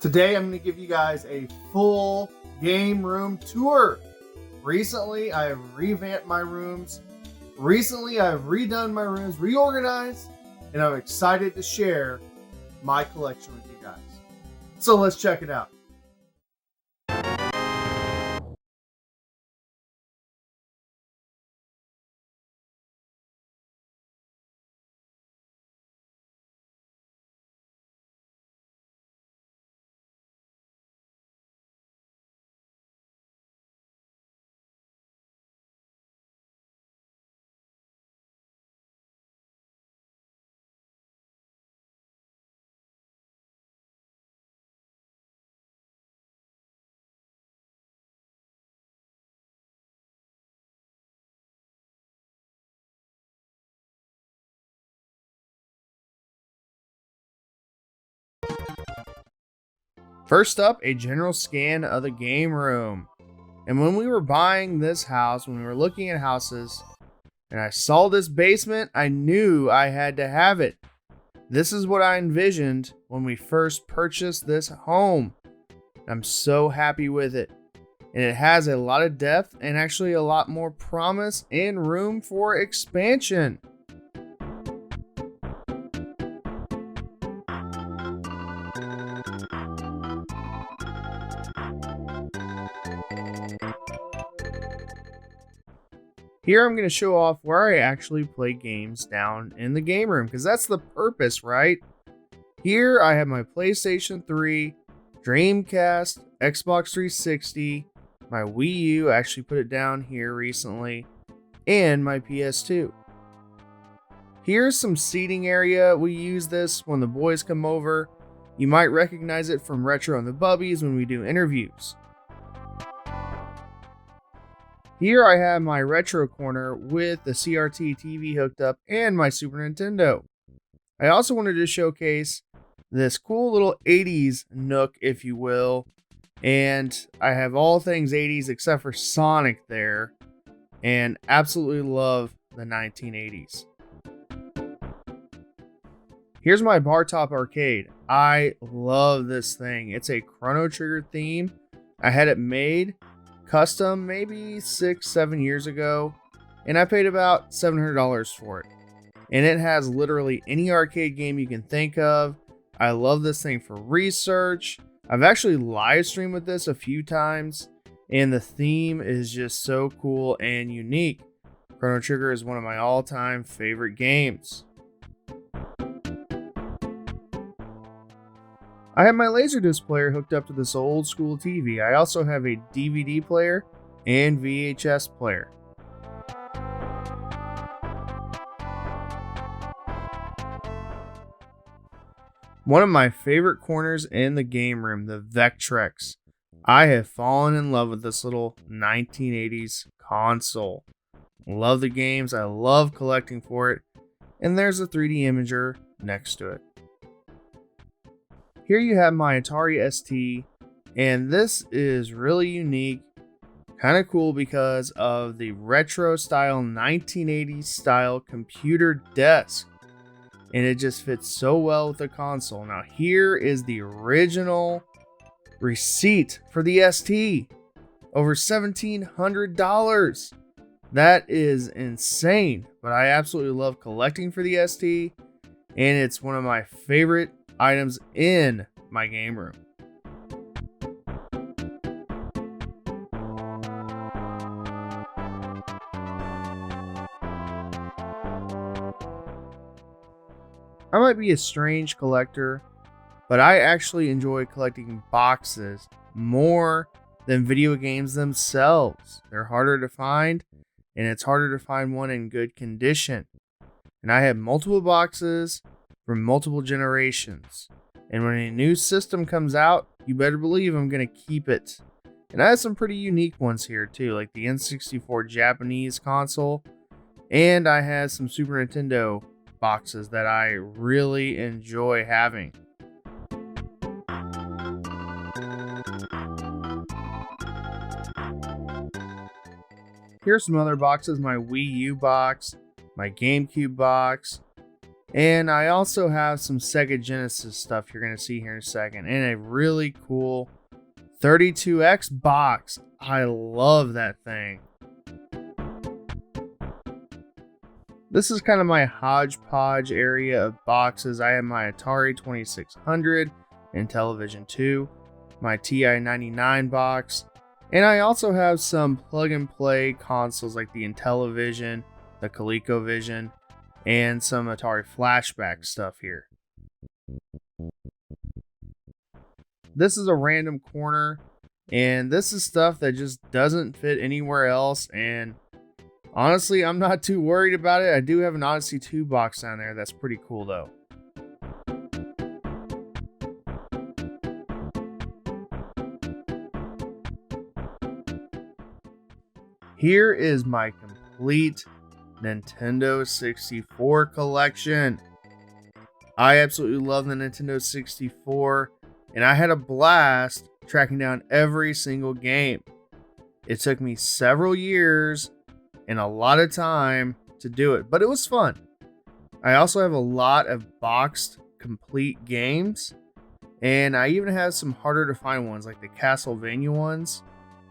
Today I'm going to give you guys a full game room tour. Recently I've revamped my rooms. Recently I've redone my rooms, reorganized, and I'm excited to share my collection with you guys. So let's check it out. First up, a general scan of the game room. And when we were buying this house, when we were looking at houses, and I saw this basement, I knew I had to have it. This is what I envisioned when we first purchased this home. I'm so happy with it. And it has a lot of depth and actually a lot more promise and room for expansion. Here I'm going to show off where I actually play games down in the game room, because that's the purpose, right? Here I have my PlayStation 3, Dreamcast, Xbox 360, my Wii U, I actually put it down here recently, and my PS2. Here's some seating area. We use this when the boys come over. You might recognize it from Retro and the Bubbies when we do interviews. Here I have my retro corner with the CRT TV hooked up and my Super Nintendo. I also wanted to showcase this cool little 80s nook, if you will. And I have all things 80s except for Sonic there. And absolutely love the 1980s. Here's my bar top arcade. I love this thing. It's a Chrono Trigger theme. I had it made custom maybe 6-7 years ago, and I paid about $700 for it. And it has literally any arcade game you can think of. I love this thing for research. I've actually live streamed with this a few times, and the theme is just so cool and unique. Chrono Trigger is one of my all-time favorite games. I have my Laserdisc player hooked up to this old school TV. I also have a DVD player and VHS player. One of my favorite corners in the game room, the Vectrex. I have fallen in love with this little 1980s console. Love the games, I love collecting for it, and there's a 3D imager next to it. Here you have my Atari ST, and this is really unique, kind of cool because of the retro style 1980s style computer desk, and it just fits so well with the console. Now here is the original receipt for the ST, over $1,700. That is insane, but I absolutely love collecting for the ST, and it's one of my favorite items in my game room. I might be a strange collector, but I actually enjoy collecting boxes more than video games themselves. They're harder to find, and it's harder to find one in good condition. And I have multiple boxes from multiple generations. And when a new system comes out, you better believe I'm going to keep it. And I have some pretty unique ones here too, like the N64 Japanese console. And I have some Super Nintendo boxes that I really enjoy having. Here's some other boxes, my Wii U box, my GameCube box, And I also have some Sega Genesis stuff you're going to see here in a second, and a really cool 32X box. I love that thing. This is kind of my hodgepodge area of boxes. I have my Atari 2600 and Television 2, my TI-99 box, and I also have some plug-and-play consoles like the Intellivision, the ColecoVision, and some Atari flashback stuff here. This is a random corner, and this is stuff that just doesn't fit anywhere else, and honestly, I'm not too worried about it. I do have an Odyssey 2 box down there that's pretty cool though. Here is my complete Nintendo 64 collection. I absolutely love the Nintendo 64, and I had a blast tracking down every single game. It took me several years and a lot of time to do it, but it was fun. I also have a lot of boxed complete games, and I even have some harder to find ones like the Castlevania ones.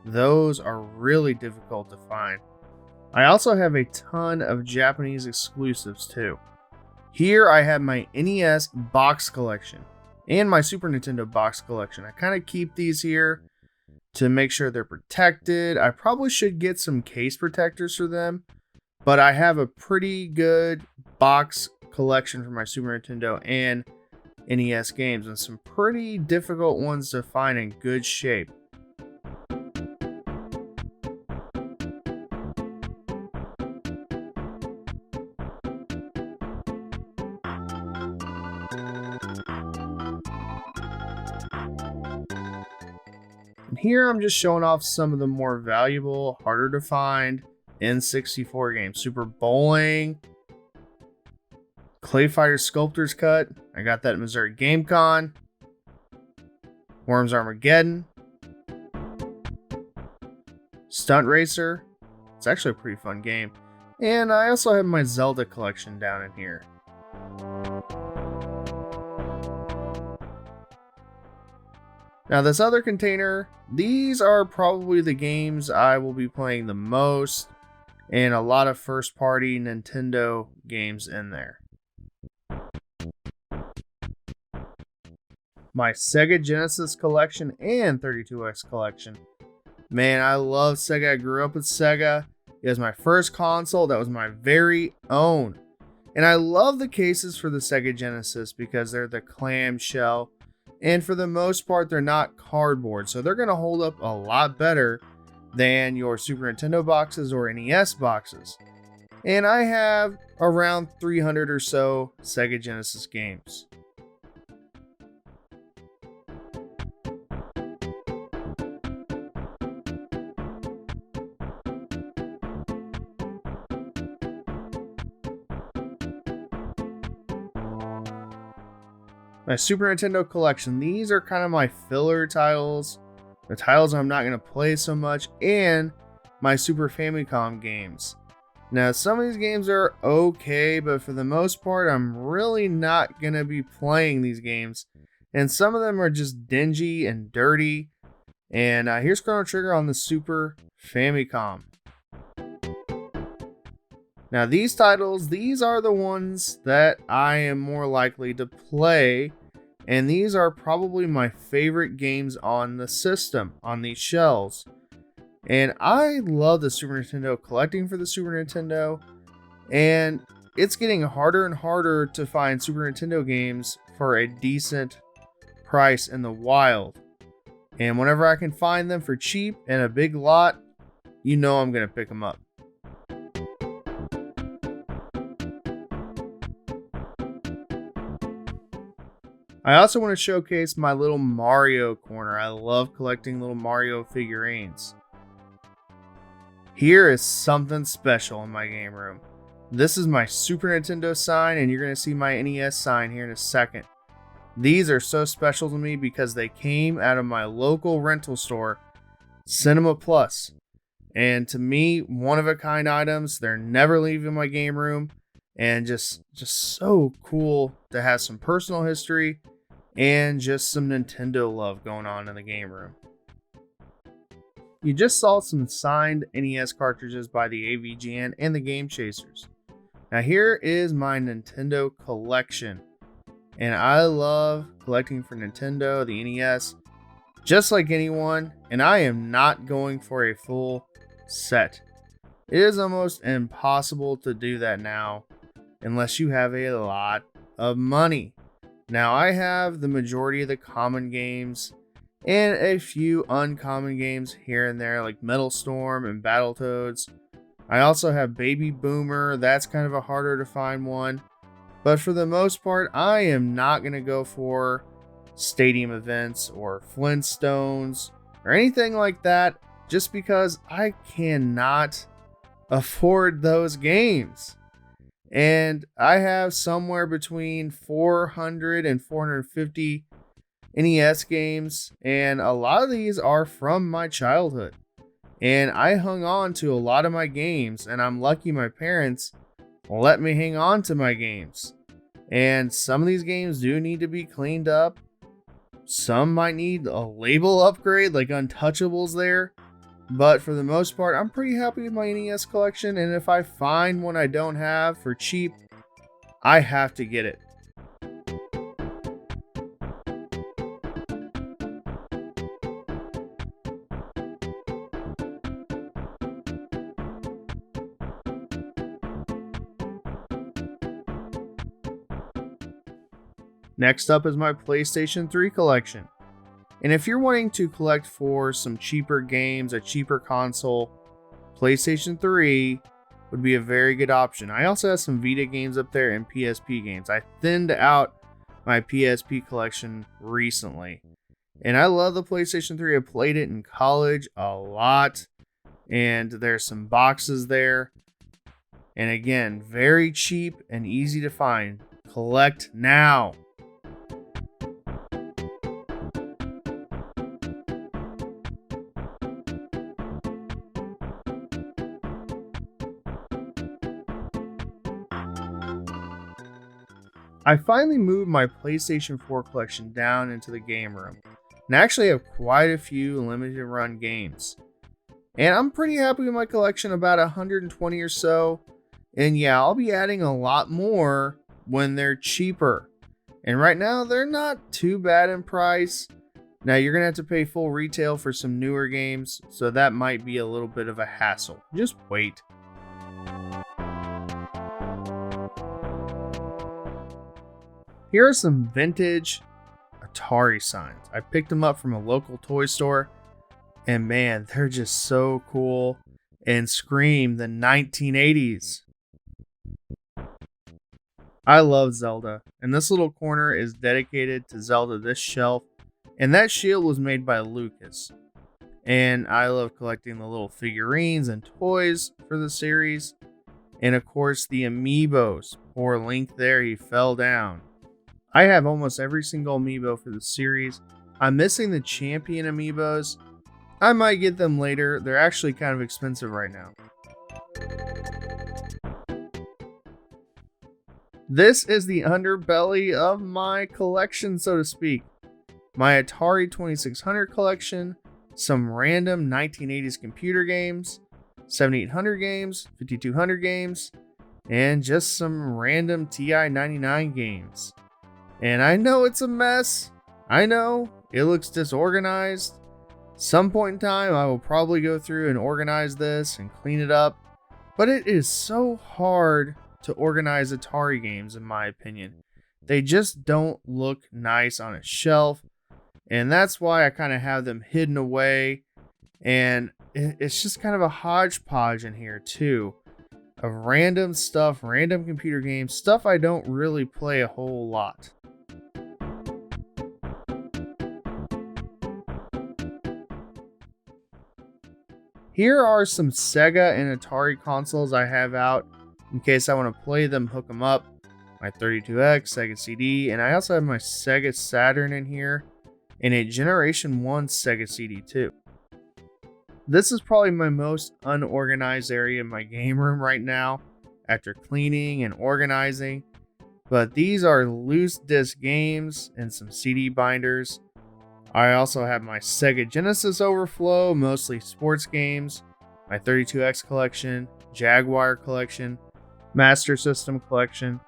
Those are really difficult to find. I also have a ton of Japanese exclusives too. Here I have my NES box collection and my Super Nintendo box collection. I kind of keep these here to make sure they're protected. I probably should get some case protectors for them, but I have a pretty good box collection for my Super Nintendo and NES games, and some pretty difficult ones to find in good shape. Here I'm just showing off some of the more valuable, harder to find N64 games. Super Bowling, Clay Fighter Sculptor's Cut. I got that at Missouri Game Con. Worms Armageddon. Stunt Racer. It's actually a pretty fun game. And I also have my Zelda collection down in here. Now this other container, these are probably the games I will be playing the most, and a lot of first-party Nintendo games in there. My Sega Genesis collection and 32X collection. Man, I love Sega. I grew up with Sega. It was my first console that was my very own. And I love the cases for the Sega Genesis because they're the clamshell. And for the most part, they're not cardboard, so they're going to hold up a lot better than your Super Nintendo boxes or NES boxes. And I have around 300 or so Sega Genesis games. My Super Nintendo collection, these are kind of my filler titles, the titles I'm not going to play so much, and my Super Famicom games. Now, some of these games are okay, but for the most part, I'm really not going to be playing these games. And some of them are just dingy and dirty. And here's Chrono Trigger on the Super Famicom. Now, these titles, these are the ones that I am more likely to play, and these are probably my favorite games on the system, on these shelves. And I love the Super Nintendo, collecting for the Super Nintendo, and it's getting harder and harder to find Super Nintendo games for a decent price in the wild. And whenever I can find them for cheap and a big lot, you know I'm going to pick them up. I also want to showcase my little Mario corner. I love collecting little Mario figurines. Here is something special in my game room. This is my Super Nintendo sign, and you're going to see my NES sign here in a second. These are so special to me because they came out of my local rental store, Cinema Plus. And to me, one-of-a-kind items. They're never leaving my game room. and just so cool to have some personal history and just some Nintendo love going on in the game room. You just saw some signed NES cartridges by the AVGN and the Game Chasers. Now here is my Nintendo collection, and I love collecting for Nintendo, the NES, just like anyone, and I am not going for a full set. It is almost impossible to do that now unless you have a lot of money. Now I have the majority of the common games and a few uncommon games here and there like Metal Storm and Battletoads. I also have Baby Boomer, that's kind of a harder to find one. But for the most part, I am not going to go for stadium events or Flintstones or anything like that just because I cannot afford those games. And I have somewhere between 400 and 450 NES games, and a lot of these are from my childhood. And I hung on to a lot of my games, and I'm lucky my parents let me hang on to my games. And some of these games do need to be cleaned up. Some might need a label upgrade like Untouchables there. But for the most part, I'm pretty happy with my NES collection, and if I find one I don't have for cheap, I have to get it. Next up is my PlayStation 3 collection. And if you're wanting to collect for some cheaper games, a cheaper console, PlayStation 3 would be a very good option. I also have some Vita games up there and PSP games. I thinned out my PSP collection recently. And I love the PlayStation 3. I played it in college a lot. And there's some boxes there. And again, very cheap and easy to find. Collect now. I finally moved my PlayStation 4 collection down into the game room, and I actually have quite a few limited run games. And I'm pretty happy with my collection, about 120 or so. And yeah, I'll be adding a lot more when they're cheaper. And right now, they're not too bad in price. Now, you're going to have to pay full retail for some newer games, so that might be a little bit of a hassle. Just wait. Here are some vintage Atari signs. I picked them up from a local toy store, and man, they're just so cool and scream the 1980s. I love Zelda, and this little corner is dedicated to Zelda, this shelf, and that shield was made by Lucas. And I love collecting the little figurines and toys for the series, and of course the amiibos. Poor Link there, he fell down. I have almost every single amiibo for the series. I'm missing the champion amiibos. I might get them later. They're actually kind of expensive right now. This is the underbelly of my collection, so to speak. My Atari 2600 collection, some random 1980s computer games, 7800 games, 5200 games, and just some random TI-99 games. And I know it's a mess. I know it looks disorganized. Some point in time, I will probably go through and organize this and clean it up. But it is so hard to organize Atari games, in my opinion. They just don't look nice on a shelf. And that's why I kind of have them hidden away. And it's just kind of a hodgepodge in here, too, of random stuff, random computer games, stuff I don't really play a whole lot. Here are some Sega and Atari consoles I have out in case I want to play them, hook them up. My 32X, Sega CD, and I also have my Sega Saturn in here, and a Generation 1 Sega CD too. This is probably my most unorganized area in my game room right now. after cleaning and organizing. But these are loose disc games and some CD binders. I also have my Sega Genesis overflow, mostly sports games, my 32X collection, Jaguar collection, Master System collection,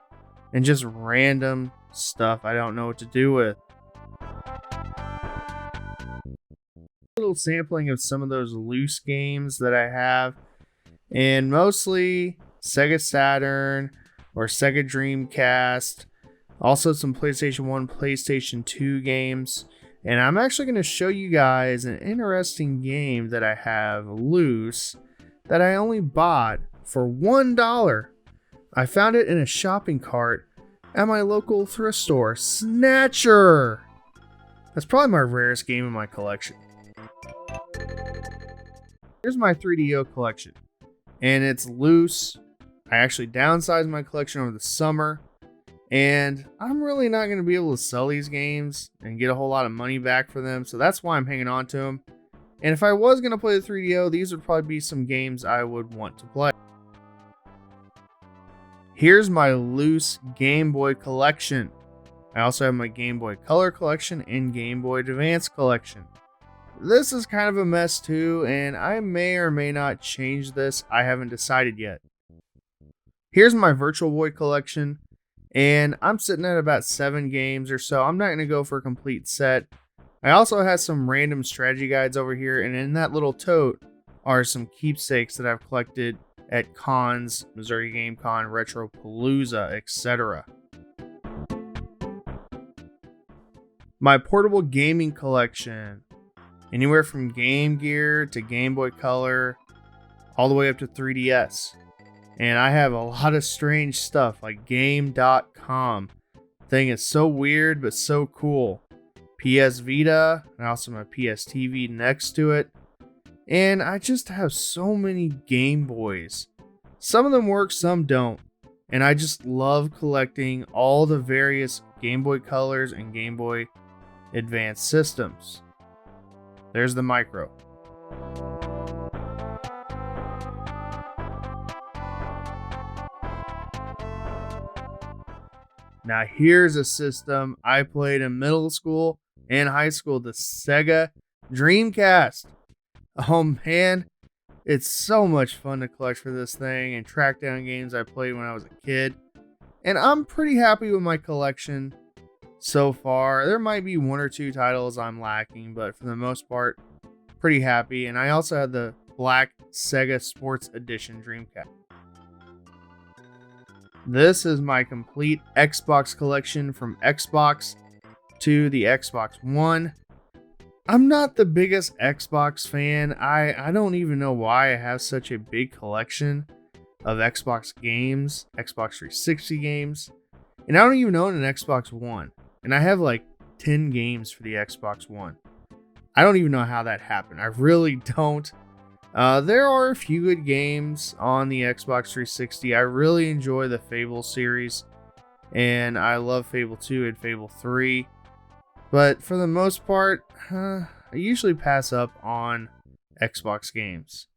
and just random stuff I don't know what to do with. A little sampling of some of those loose games that I have, and mostly Sega Saturn or Sega Dreamcast, also some PlayStation 1, PlayStation 2 games. And I'm actually going to show you guys an interesting game that I have loose that I only bought for $1. I found it in a shopping cart at my local thrift store, Snatcher. That's probably my rarest game in my collection. Here's my 3DO collection, and it's loose. I actually downsized my collection over the summer, and I'm really not going to be able to sell these games and get a whole lot of money back for them, so that's why I'm hanging on to them. And if I was going to play the 3DO, these would probably be some games I would want to play. Here's my loose Game Boy collection. I also have my Game Boy Color collection and Game Boy Advance collection. This is kind of a mess too, and I may or may not change this. I haven't decided yet. Here's my Virtual Boy collection, and I'm sitting at about 7 games or so. I'm not going to go for a complete set. I also have some random strategy guides over here, and in that little tote are some keepsakes that I've collected at cons, Missouri Game Con, Retropalooza, etc. My portable gaming collection, anywhere from Game Gear to Game Boy Color, all the way up to 3DS. And I have a lot of strange stuff like Game.com. Thing is so weird but so cool. PS Vita, and also my PS TV next to it. And I just have so many Game Boys. Some of them work, some don't. And I just love collecting all the various Game Boy Colors and Game Boy Advance systems. There's the Micro. Now here's a system I played in middle school and high school, the Sega Dreamcast. Oh man, it's so much fun to collect for this thing and track down games I played when I was a kid. And I'm pretty happy with my collection so far. There might be 1 or 2 titles I'm lacking, but for the most part, pretty happy. And I also had the black Sega Sports Edition Dreamcast. This is my complete Xbox collection from Xbox to the Xbox One. I'm not the biggest Xbox fan. I don't even know why I have such a big collection of Xbox games, Xbox 360 games. And I don't even own an Xbox One. And I have like 10 games for the Xbox One. I don't even know how that happened. I really don't. There are a few good games on the Xbox 360. I really enjoy the Fable series, and I love Fable 2 and Fable 3. But for the most part, I usually pass up on Xbox games.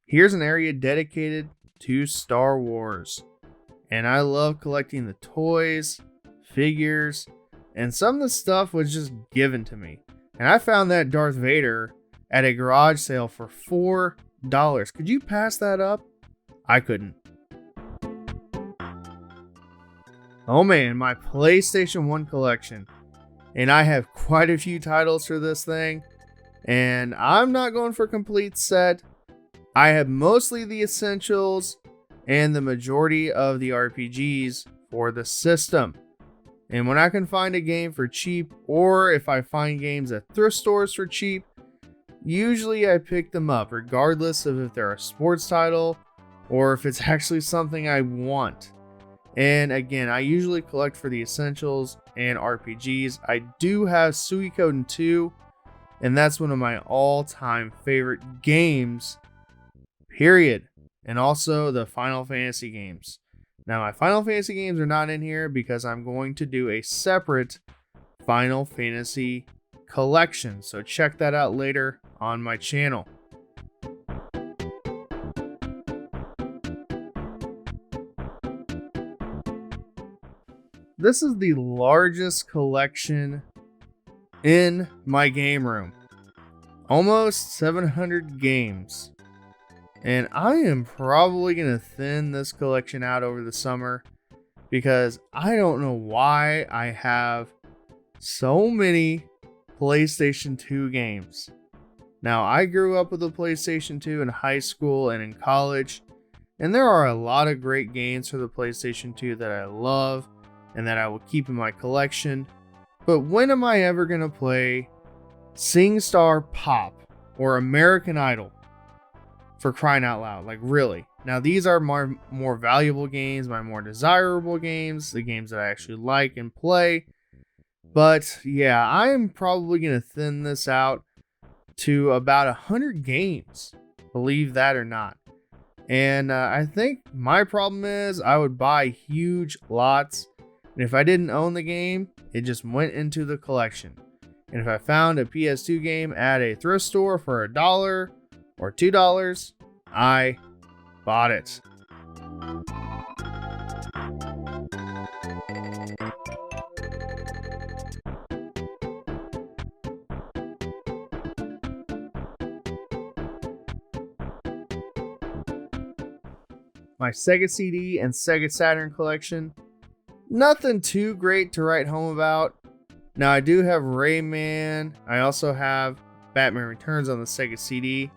Here's an area dedicated to Star Wars, and I love collecting the toys, figures, and some of the stuff was just given to me. And I found that Darth Vader at a garage sale for $4. Could you pass that up? I couldn't. Oh man, my PlayStation 1 collection. And I have quite a few titles for this thing. And I'm not going for a complete set. I have mostly the essentials and the majority of the RPGs for the system. And when I can find a game for cheap, or if I find games at thrift stores for cheap, usually I pick them up, regardless of if they're a sports title or if it's actually something I want. And again, I usually collect for the essentials and RPGs. I do have Suikoden 2, and that's one of my all-time favorite games, period. And also the Final Fantasy games. Now, my Final Fantasy games are not in here because I'm going to do a separate Final Fantasy collection. So check that out later on my channel. This is the largest collection in my game room. Almost 700 games. And I am probably going to thin this collection out over the summer because I don't know why I have so many PlayStation 2 games. Now, I grew up with a PlayStation 2 in high school and in college, and there are a lot of great games for the PlayStation 2 that I love and that I will keep in my collection. But when am I ever going to play SingStar Pop or American Idol? For crying out loud, like really. Now, these are my more valuable games, my more desirable games, the games that I actually like and play. But yeah, I'm probably going to thin this out to about 100 games, believe that or not. And I think my problem is I would buy huge lots, and if I didn't own the game, it just went into the collection. And if I found a PS2 game at a thrift store for $1 or $2, I bought it. My Sega CD and Sega Saturn collection, nothing too great to write home about. Now, I do have Rayman. I also have Batman Returns on the Sega CD.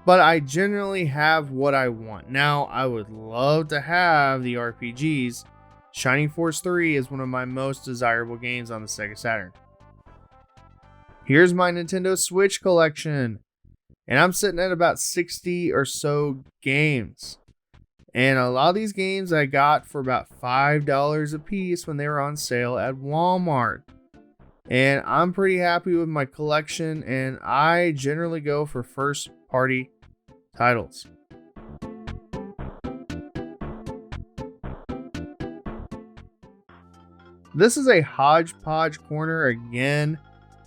But I generally have what I want. Now, I would love to have the RPGs. Shining Force 3 is one of my most desirable games on the Sega Saturn. Here's my Nintendo Switch collection. And I'm sitting at about 60 or so games. And a lot of these games I got for about $5 a piece when they were on sale at Walmart. And I'm pretty happy with my collection, and I generally go for first party titles. This is a hodgepodge corner again.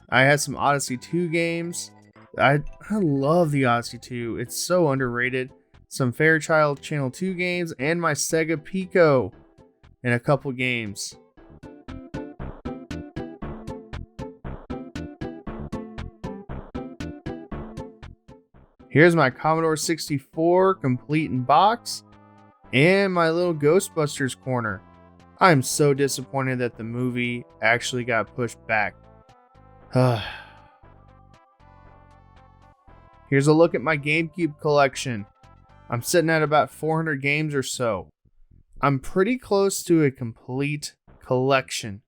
I had some Odyssey 2 games. I love the Odyssey 2. It's so underrated. Some Fairchild Channel 2 games and my Sega Pico and a couple games. Here's my Commodore 64 complete in box and my little Ghostbusters corner. I'm so disappointed that the movie actually got pushed back. Here's a look at my GameCube collection. I'm sitting at about 400 games or so. I'm pretty close to a complete collection,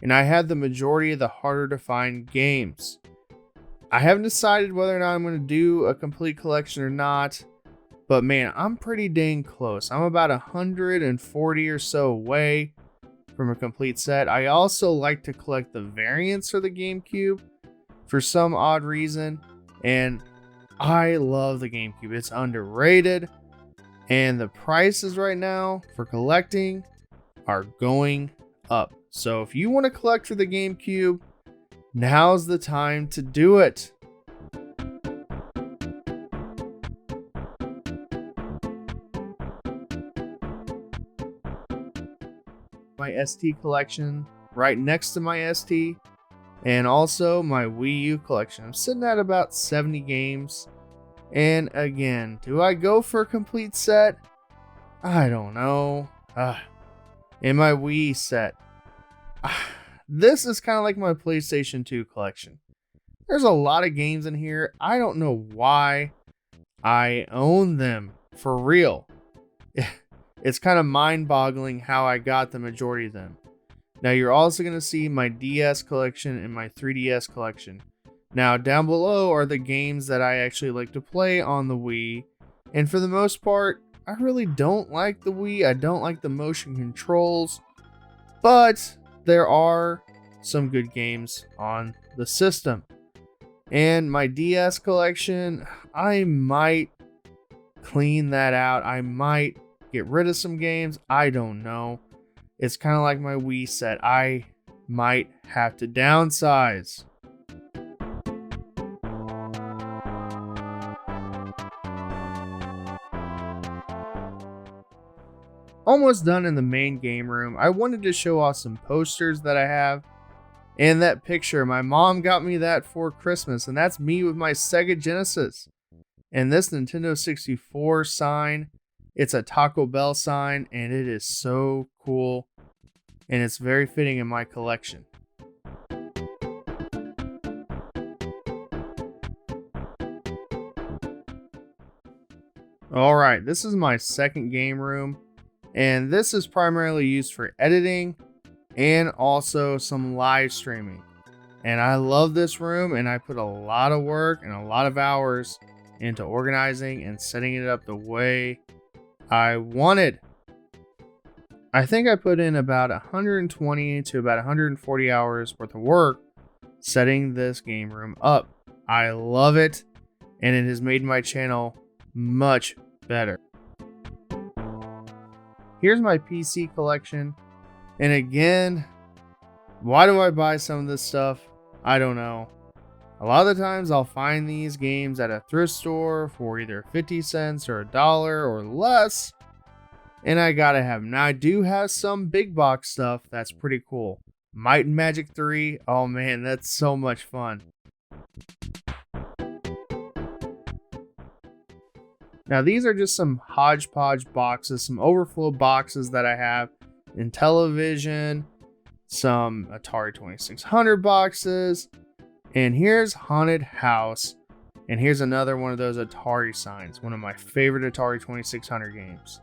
and I have the majority of the harder to find games. I haven't decided whether or not I'm going to do a complete collection or not, but man, I'm pretty dang close. I'm about 140 or so away from a complete set. I also like to collect the variants for the GameCube for some odd reason, and I love the GameCube. It's underrated, and the prices right now for collecting are going up. So if you want to collect for the GameCube, now's the time to do it. My ST collection right next to my ST, and also my Wii U collection. I'm sitting at about 70 games. And again, do I go for a complete set? I don't know. In my Wii set. This is kind of like my PlayStation 2 collection. There's a lot of games in here. I don't know why I own them for real. It's kind of mind-boggling how I got the majority of them. Now, you're also going to see my DS collection and my 3DS collection. Now, down below are the games that I actually like to play on the Wii. And for the most part, I really don't like the Wii. I don't like the motion controls. But there are some good games on the system. And my DS collection, I might clean that out. I might get rid of some games. I don't know. It's kind of like my Wii set. I might have to downsize. almost done in the main game room. I wanted to show off some posters that I have. And that picture, my mom got me that for Christmas, and that's me with my Sega Genesis. And this Nintendo 64 sign, it's a Taco Bell sign, and it is so cool. And it's very fitting in my collection. Alright, this is my second game room. And this is primarily used for editing and also some live streaming. And I love this room, and I put a lot of work and a lot of hours into organizing and setting it up the way I wanted. I think I put in about 120 to about 140 hours worth of work setting this game room up. I love it, and it has made my channel much better. Here's my PC collection. And again, why do I buy some of this stuff? I don't know. A lot of the times I'll find these games at a thrift store for either 50 cents or $1 or less. And I gotta have them. Now I do have some big box stuff that's pretty cool. Might and Magic 3. Oh man, that's so much fun. Now these are just some hodgepodge boxes, some overflow boxes that I have in television, some Atari 2600 boxes, and here's Haunted House, and here's another one of those Atari signs, one of my favorite Atari 2600 games.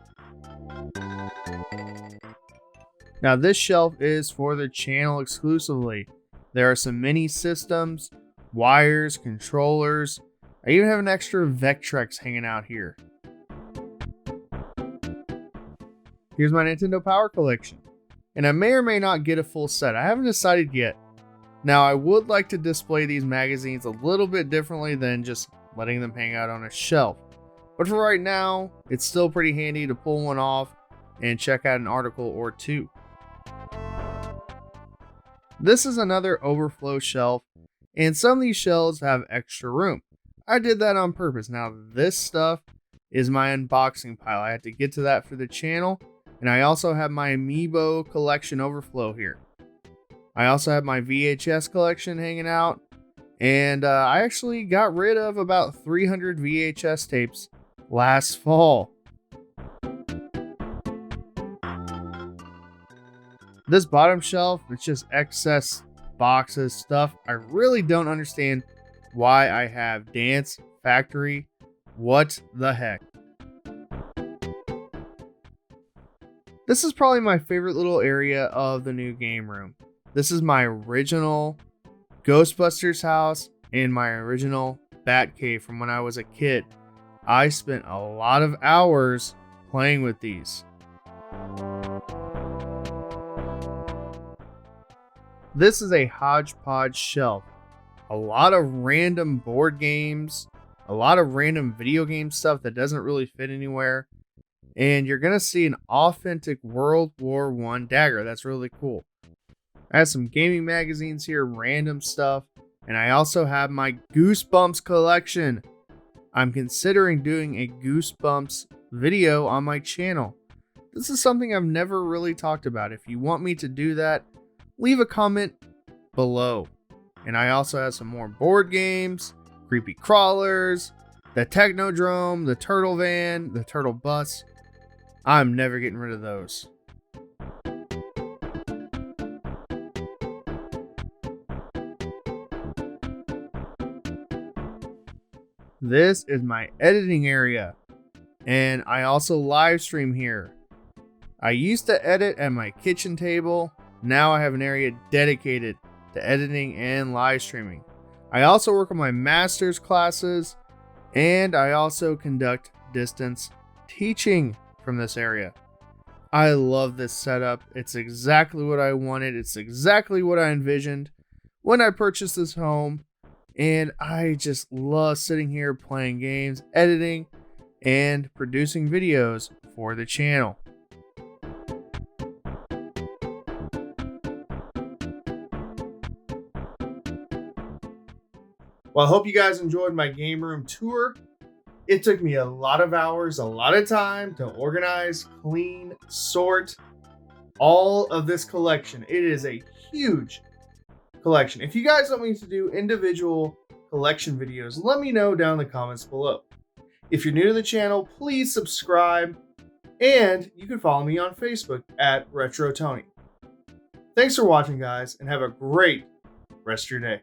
Now this shelf is for the channel exclusively. There are some mini systems, wires, controllers. I even have an extra Vectrex hanging out here. Here's my Nintendo Power collection. And I may or may not get a full set. I haven't decided yet. Now I would like to display these magazines a little bit differently than just letting them hang out on a shelf. But for right now, it's still pretty handy to pull one off and check out an article or two. This is another overflow shelf, and some of these shelves have extra room. I did that on purpose. Now this stuff is my unboxing pile. I had to get to that for the channel. And I also have my Amiibo collection overflow here. I also have my VHS collection hanging out. And I actually got rid of about 300 VHS tapes last fall. This bottom shelf, it's just excess boxes, stuff. I really don't understand why I have Dance Factory. What the heck? This is probably my favorite little area of the new game room. This is my original Ghostbusters house and my original Batcave from when I was a kid. I spent a lot of hours playing with these. This is a hodgepodge shelf. A lot of random board games, a lot of random video game stuff that doesn't really fit anywhere. And you're going to see an authentic World War I dagger. That's really cool. I have some gaming magazines here, random stuff. And I also have my Goosebumps collection. I'm considering doing a Goosebumps video on my channel. This is something I've never really talked about. If you want me to do that, leave a comment below. And I also have some more board games, creepy crawlers, the Technodrome, the Turtle Van, the Turtle Bus. I'm never getting rid of those. This is my editing area, and I also live stream here. I used to edit at my kitchen table. Now I have an area dedicated to editing and live streaming. I also work on my master's classes, and I also conduct distance teaching from this area. I love this setup. It's exactly what I wanted. It's exactly what I envisioned when I purchased this home. And I just love sitting here playing games, editing, and producing videos for the channel. Well, I hope you guys enjoyed my game room tour. It took me a lot of hours, a lot of time to organize, clean, sort all of this collection. It is a huge collection. If you guys want me to do individual collection videos, let me know down in the comments below. If you're new to the channel, please subscribe, and you can follow me on Facebook at Retro Tony. Thanks for watching, guys, and have a great rest of your day.